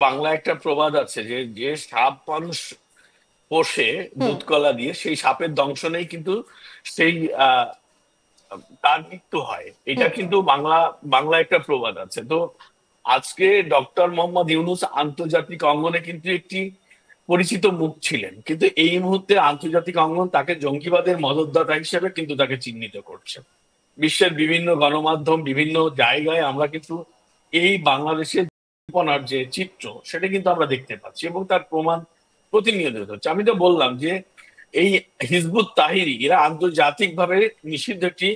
বাংলা একটা প্রবাদ আছে যে যে সাপ মানুষ পোষে হুম। দুধ কলা দিয়ে, সেই সাপের দংশনেই কিন্তু সেই আহ তার মৃত্যু হয়। এটা হুম। কিন্তু বাংলা একটা প্রবাদ আছে। তো আজকে ডক্টর মোহাম্মদ ইউনূস আন্তর্জাতিক অঙ্গনে কিন্তু একটি পরিচিত মুখ ছিলেন, কিন্তু এই মুহূর্তে আন্তর্জাতিক অঙ্গন তাকে জঙ্গিবাদের মদদদাতা হিসেবে কিন্তু তাকে চিহ্নিত করছে। বিশ্বের বিভিন্ন গণমাধ্যম, বিভিন্ন জায়গায় আমরা কিন্তু এই বাংলাদেশের পরিকল্পনার যে চিত্র, সেটা কিন্তু আমরা দেখতে পাচ্ছি এবং তার প্রমাণ প্রতিনিয়ত হচ্ছে। আমি তো বললাম যে এই হিজবুত তাহরির এরা আন্তর্জাতিকভাবে নিষিদ্ধ একটি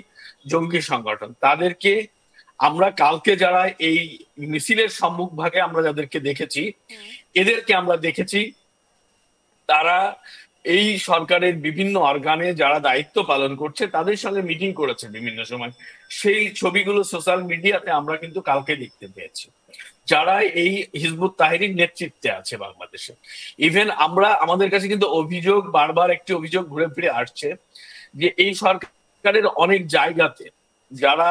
জঙ্গি সংগঠন। তাদেরকে আমরা কালকে যারা এই মিছিলের সম্মুখ ভাগে আমরা যাদেরকে দেখেছি, হুম। এদেরকে আমরা দেখেছি তারা এই সরকারের বিভিন্ন অর্গানে যারা দায়িত্ব পালন করছে তাদের সঙ্গে মিটিং করেছে বিভিন্ন সময়। সেই ছবিগুলো সোশ্যাল মিডিয়াতে আমরা কিন্তু কালকে দেখতে পেয়েছি, যারা এই হিজবুত তাহরীর নেতৃত্বে আছে বাংলাদেশে। ইভেন আমরা, আমাদের কাছে কিন্তু অভিযোগ, বারবার একটি অভিযোগ ঘুরে ফিরে আসছে যে এই সরকারের অনেক জায়গাতে যারা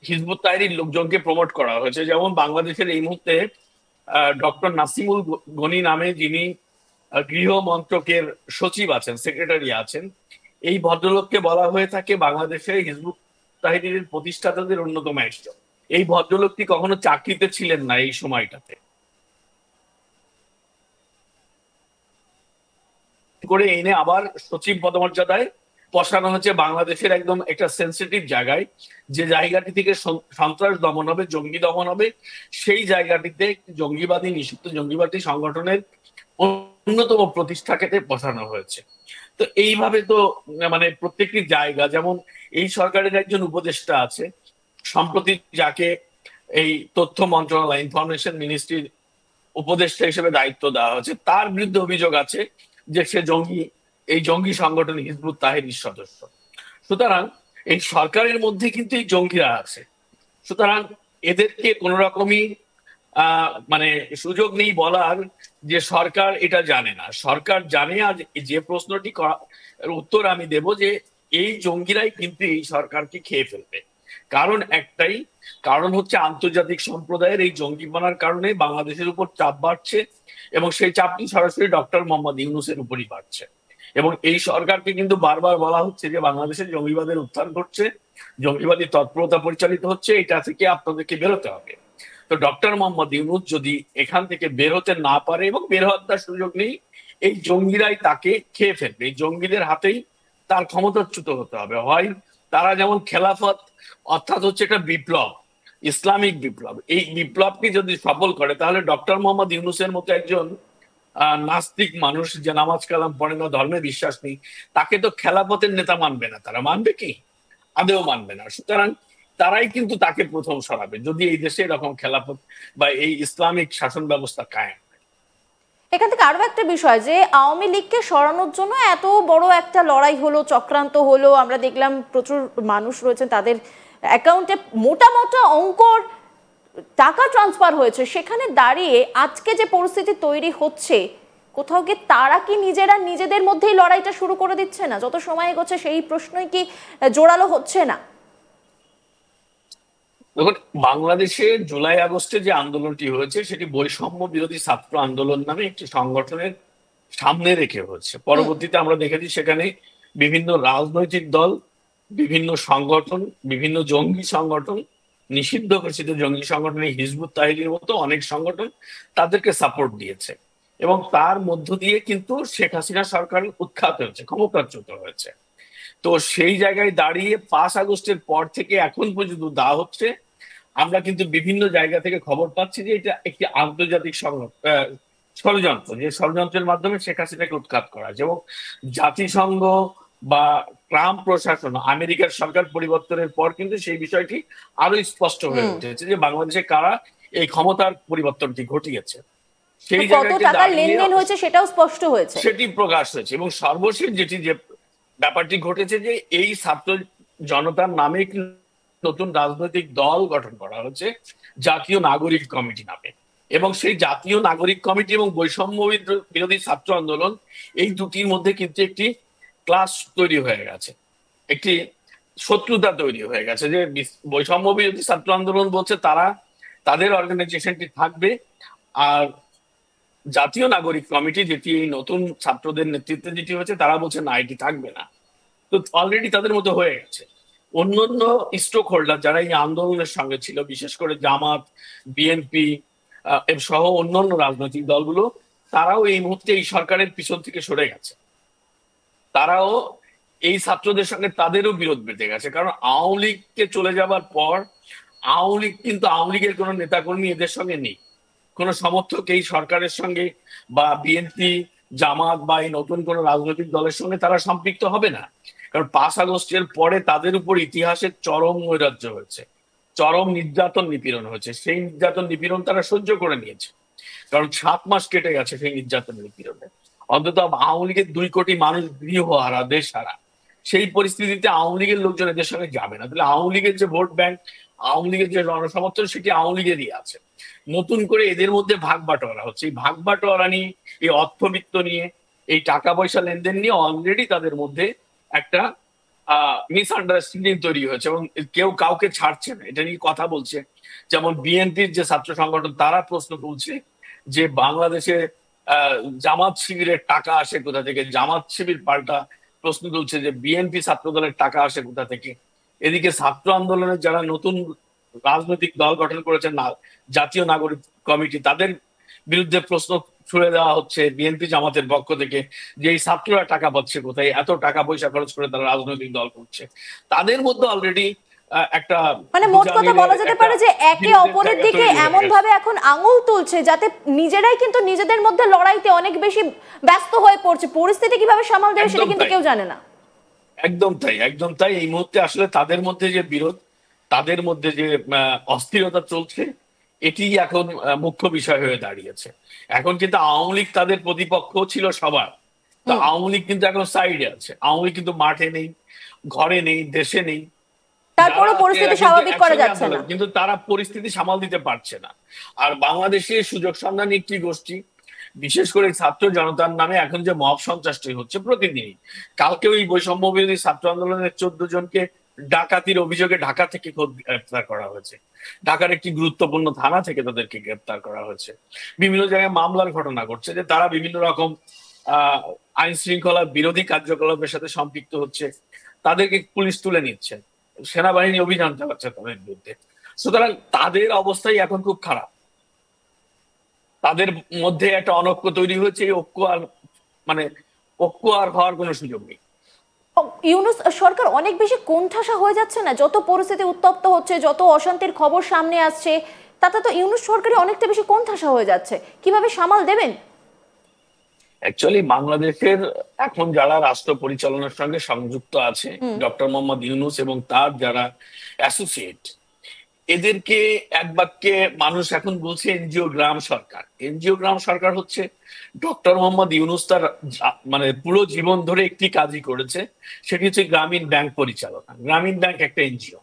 হিজবুত তাহরীর লোকজনকে প্রমোট করা হয়েছে, যেমন বাংলাদেশের এই মুহূর্তে ডক্টর নাসিমুল গনি নামে যিনি গৃহ মন্ত্রকের সচিব আছেন, সেক্রেটারি আছেন, এই ভদ্রলোককে বলা হয়ে থাকে বাংলাদেশের হিজবুত তাহরীরের প্রতিষ্ঠাতাদের অন্যতম একজন। এই ভদ্রলোকটি কখনো চাকরিতে ছিলেন না এই সময়টাতে, করে এনে আবার সচিব পদমর্যাদায় বসানো হচ্ছে বাংলাদেশের একদম একটা সেন্সিটিভ জায়গায়, যে জায়গাটি থেকে সন্ত্রাস দমন হবে, জঙ্গি দমন হবে। সেই জায়গাটিতে জঙ্গিবাদী, নিষিদ্ধ জঙ্গিবাদী সংগঠনের অন্যতম প্রতিষ্ঠাকে বসানো হয়েছে। তো এইভাবে তো মানে প্রত্যেকটি জায়গা, যেমন এই সরকারের একজন উপদেষ্টা আছে সম্প্রতি, যাকে এই তথ্য মন্ত্রণালয়, ইনফরমেশন মিনিস্ট্রির উপদেষ্টা হিসেবে দায়িত্ব দেওয়া হয়েছে, তার বিরুদ্ধে অভিযোগ আছে যে সে জঙ্গি, এই জঙ্গি সংগঠন হিজবুত তাহরীর সদস্য। সুতরাং এই সরকারের মধ্যে কিন্তু এই জঙ্গিরা আছে। সুতরাং এদেরকে কোন রকমই মানে সুযোগ নেই বলার যে সরকার এটা জানে না। সরকার জানে। আর যে প্রশ্নটি উত্তর আমি দেব যে এই জঙ্গিরাই কিন্তু এই সরকারকে খেয়ে ফেলবে। কারণ একটাই, কারণ হচ্ছে আন্তর্জাতিক সম্প্রদায়ের এই জঙ্গিপনার কারণে বাংলাদেশের উপর চাপ বাড়ছে এবং সেই চাপটি সরাসরি ডক্টর মোহাম্মদ ইউনূসের উপরই বাড়ছে। এবং এই সরকারকে কিন্তু বারবার বলা হচ্ছে যে বাংলাদেশের জঙ্গিবাদের উত্থান ঘটছে, জঙ্গিবাদী তৎপরতা পরিচালিত হচ্ছে, এটা থেকে আপনাদেরকে বেরোতে হবে। তো ডক্টর মোহাম্মদ ইউনূস যদি এখান থেকে বের হতে না পারে, এবং বের হওয়ার তার সুযোগ নেই, এই জঙ্গিরাই তাকে খেয়ে ফেলবে। এই জঙ্গিদের হাতেই তার ক্ষমতাচ্যুত হতে হবে। হয় তারা যেমন খেলাফত, অর্থাৎ হচ্ছে একটা বিপ্লব, ইসলামিক বিপ্লব, এই বিপ্লবকে যদি সফল করে, তাহলে ডক্টর মোহাম্মদ ইউনূসের মতো একজন নাস্তিক মানুষ, যে নামাজ কালাম পড়ে না, ধর্মে বিশ্বাস নেই, তাকে তো খেলাফতের নেতা মানবে না। তারা মানবে কি? আদেও মানবে না। সুতরাং তারাই কিন্তু তাকে প্রথম সরাবে যদি এই দেশে এরকম খেলাফত বা এই ইসলামিক শাসন ব্যবস্থা কায়েম। এখান থেকে আরো একটা বিষয়, যে আওয়ামী লীগকে সরানোর জন্য এত বড় একটা লড়াই হলো, চক্রান্ত হলো, আমরা দেখলাম প্রচুর মানুষ রয়েছেন তাদের অ্যাকাউন্টে মোটা মোটা অঙ্কর টাকা ট্রান্সফার হয়েছে, সেখানে দাঁড়িয়ে আজকে যে পরিস্থিতি তৈরি হচ্ছে, কোথাও গিয়ে তারা কি নিজেরা নিজেদের মধ্যেই লড়াইটা শুরু করে দিচ্ছে না? যত সময় এগোচ্ছে সেই প্রশ্নই কি জোরালো হচ্ছে না? দেখুন, বাংলাদেশে জুলাই আগস্টে যে আন্দোলনটি হয়েছে সেটি বৈষম্য বিরোধী ছাত্র আন্দোলন নামে একটি সংগঠনের সামনে রেখে হয়েছে। হুম। পরবর্তীতে আমরা দেখেছি সেখানে বিভিন্ন রাজনৈতিক দল, বিভিন্ন সংগঠন, বিভিন্ন জঙ্গি সংগঠন, নিষিদ্ধ ঘোষিত জঙ্গি সংগঠন হিজবুত তাহরীরের মতো অনেক সংগঠন তাদেরকে সাপোর্ট দিয়েছে। এবং তার মধ্য দিয়ে কিন্তু শেখ হাসিনা সরকার উৎখাত হয়েছে, ক্ষমতাচ্যুত হয়েছে। তো সেই জায়গায় দাঁড়িয়ে 5 আগস্টের পর থেকে এখন পর্যন্ত দেওয়া হচ্ছে, আমরা কিন্তু বিভিন্ন জায়গা থেকে খবর পাচ্ছি যে এটা একটি আন্তর্জাতিক ষড়যন্ত্র, যে ষড়যন্ত্রের মাধ্যমে শেখ হাসিনাকে উৎখাত করা হয়েছে। এবং জাতিসংঘ বা ট্রাম্প প্রশাসন, আমেরিকার সরকার পরিবর্তনের পর কিন্তু সেই বিষয়টি আরো স্পষ্ট হয়ে হুম। উঠেছে যে বাংলাদেশে কারা এই ক্ষমতার পরিবর্তনটি ঘটিয়েছে। তো সেই কত জায়গাটি টাকার দাঁড়িয়ে লেনদেন হয়েছে সেটাও স্পষ্ট হয়েছে। সেটি প্রকাশ হয়েছে। এবং সর্বশেষ যে ব্যাপারটি ঘটেছে, যে এই ছাত্র জনতার নামে একটি নতুন রাজনৈতিক দল গঠন করা হচ্ছে, জাতীয় নাগরিক কমিটি নামে। এবং সেই জাতীয় নাগরিক কমিটি এবং বৈষম্য বিরোধী ছাত্র আন্দোলন, এই দুটির মধ্যে কিন্তু একটি ক্লাস তৈরি হয়ে গেছে, একটি শত্রুতা তৈরি হয়ে গেছে। যে বৈষম্য বিরোধী ছাত্র আন্দোলন বলছে তারা, তাদের অর্গানাইজেশনটি থাকবে, আর জাতীয় নাগরিক কমিটি, যেটি এই নতুন ছাত্রদের নেতৃত্বে যেটি হয়েছে, তারা বলছে না, এটি থাকবে না। তো অলরেডি তাদের মতো হয়ে গেছে। অন্যান্য স্টক হোল্ডার যারা এই আন্দোলনের সঙ্গে ছিল, বিশেষ করে জামাত, বিএনপি সহ অন্যান্য রাজনৈতিক দলগুলো, তারাও এই মুহূর্তে এই সরকারের পিছন থেকে সরে গেছে। তারাও এই ছাত্রদের সঙ্গে তাদেরও বিরোধ বেঁধে গেছে। কারণ আওয়ামী লীগকে চলে যাবার পর আওয়ামী লীগ কিন্তু আওয়ামী লীগের কোনো নেতাকর্মী এদের সঙ্গে নেই, কোনো সমর্থক এই সরকারের সঙ্গে বা বিএনপি, জামাত বা এই নতুন কোনো রাজনৈতিক দলের সঙ্গে তারা সম্পৃক্ত হবে না। কারণ 5 আগস্টের পরে তাদের উপর ইতিহাসের চরম নৈরাজ্য হয়েছে, চরম নির্যাতন নিপীড়ন হয়েছে। সেই নির্যাতন নিপীড়ন তারা সহ্য করে নিয়েছে, কারণ 7 মাস কেটে গেছে সেই নির্যাতন নিপীড়নে। অন্তত আওয়ামী লীগের 2 কোটি মানুষ গৃহহারা, দেশ হারা। সেই পরিস্থিতিতে আওয়ামী লীগের লোকজন এদের সঙ্গে যাবে না। তাহলে আওয়ামী লীগের যে ভোট ব্যাংক, আওয়ামী লীগের যে জনসমর্থন, সেটি আওয়ামী লীগেরই আছে। নতুন করে এদের মধ্যে ভাগ বাটোয়ারা হচ্ছে। এই ভাগ বাটোয়ারা নিয়ে, এই অর্থবিত্ত নিয়ে, এই টাকা পয়সা লেনদেন নিয়ে অলরেডি তাদের মধ্যে একটা মিসআন্ডারস্ট্যান্ডিং তৈরি হয়েছে এবং কেউ কাউকে ছাড়ছে না, এটা নিয়ে কথা বলছে। যেমন বিএনপির যে ছাত্র সংগঠন, তারা প্রশ্ন তুলছে যে বাংলাদেশে জামাত শিবিরের টাকা আসে কোথা থেকে। জামাত শিবির পাল্টা প্রশ্ন তুলছে যে বিএনপি ছাত্র দলের টাকা আসে কোথা থেকে। এদিকে ছাত্র আন্দোলনের যারা নতুন রাজনৈতিক দল গঠন করেছেন, জাতীয় নাগরিক কমিটি, তাদের বিরুদ্ধে প্রশ্ন ছুড়ে দেওয়া হচ্ছে বিএনপি জামাতের পক্ষ থেকে যে এই ছাত্ররা টাকা পাচ্ছে কোথায়, এত টাকা পয়সা খরচ করে তারা রাজনৈতিক দল করছে। তাদের মধ্যে অলরেডি একটা, মানে মোট কথা বলা যেতে পারে যে একে অপরের দিকে এমন ভাবে এখন আঙুল তুলছে যাতে নিজেরাই কিন্তু নিজেদের মধ্যে লড়াইতে অনেক বেশি ব্যস্ত হয়ে পড়ছে। পরিস্থিতি কিভাবে সামাল দেবে সেটা কিন্তু কেউ জানে না। একদম তাই, একদম তাই। এই মুহূর্তে আসলে তাদের মধ্যে যে বিরোধ, তাদের মধ্যে যে অস্থিরতা চলছে, এটি এখন মুখ্য বিষয় হয়ে দাঁড়িয়েছে। এখন কিন্তু আওয়ামী লীগ তাদের প্রতিপক্ষ ছিল সবার, তো আওয়ামী লীগ কিন্তু এখন সাইডে আছে। আওয়ামী লীগ কিন্তু মাঠে নেই, ঘরে নেই, দেশে নেই। তারপরে পরিস্থিতি স্বাভাবিক করা যাচ্ছে না, কিন্তু তারা পরিস্থিতি সামাল দিতে পারছে না। আর বাংলাদেশে সুযোগ সন্ধানী একটি গোষ্ঠী, বিশেষ করে ছাত্র জনতার নামে এখন যে মব সন্ত্রাসটি হচ্ছে প্রতিদিনই। কালকে ওই বৈষম্য বিরোধী ছাত্র আন্দোলনের 14 জনকে ডাকাতির অভিযোগে ঢাকা থেকে গ্রেপ্তার করা হয়েছে। ঢাকার একটি গুরুত্বপূর্ণ থানা থেকে তাদেরকে গ্রেপ্তার করা হয়েছে। বিভিন্ন জায়গায় মামলার ঘটনা ঘটছে যে তারা বিভিন্ন রকম আইন শৃঙ্খলা বিরোধী কার্যকলাপের সাথে সম্পৃক্ত হচ্ছে, তাদেরকে পুলিশ তুলে নিচ্ছে, সেনাবাহিনী অভিযান চালাচ্ছে তাদের বিরুদ্ধে। সুতরাং তাদের অবস্থাই এখন খুব খারাপ। তাদের মধ্যে একটা অনৈক্য তৈরি হয়েছে। এই ঐক্য আর হওয়ার কোনো সুযোগ নেই। ইউনূস সরকার অনেক বেশি কোণঠাসা হয়ে যাচ্ছে না? যত পরিস্থিতি উত্তপ্ত হচ্ছে, যত অশান্তির খবর সামনে আসছে, তাতে তো ইউনূস সরকারই অনেকটা বেশি কোণঠাসা হয়ে যাচ্ছে। কিভাবে সামাল দেবেন? অ্যাকচুয়ালি বাংলাদেশের এখন যারা রাষ্ট্র পরিচালনার সঙ্গে সংযুক্ত আছে, ডক্টর মোহাম্মদ ইউনূস এবং তার যারা অ্যাসোসিয়েট, এদেরকে এক বাক্যে মানুষ এখন বলছে এনজিও গ্রাম সরকার। এনজিও গ্রাম সরকার হচ্ছে ডক্টর মোহাম্মদ ইউনূস তার পুরো জীবন ধরে একটি কাজই করেছে, সেটি হচ্ছে গ্রামীণ ব্যাংক পরিচালনা। গ্রামীণ ব্যাংক একটা এনজিও।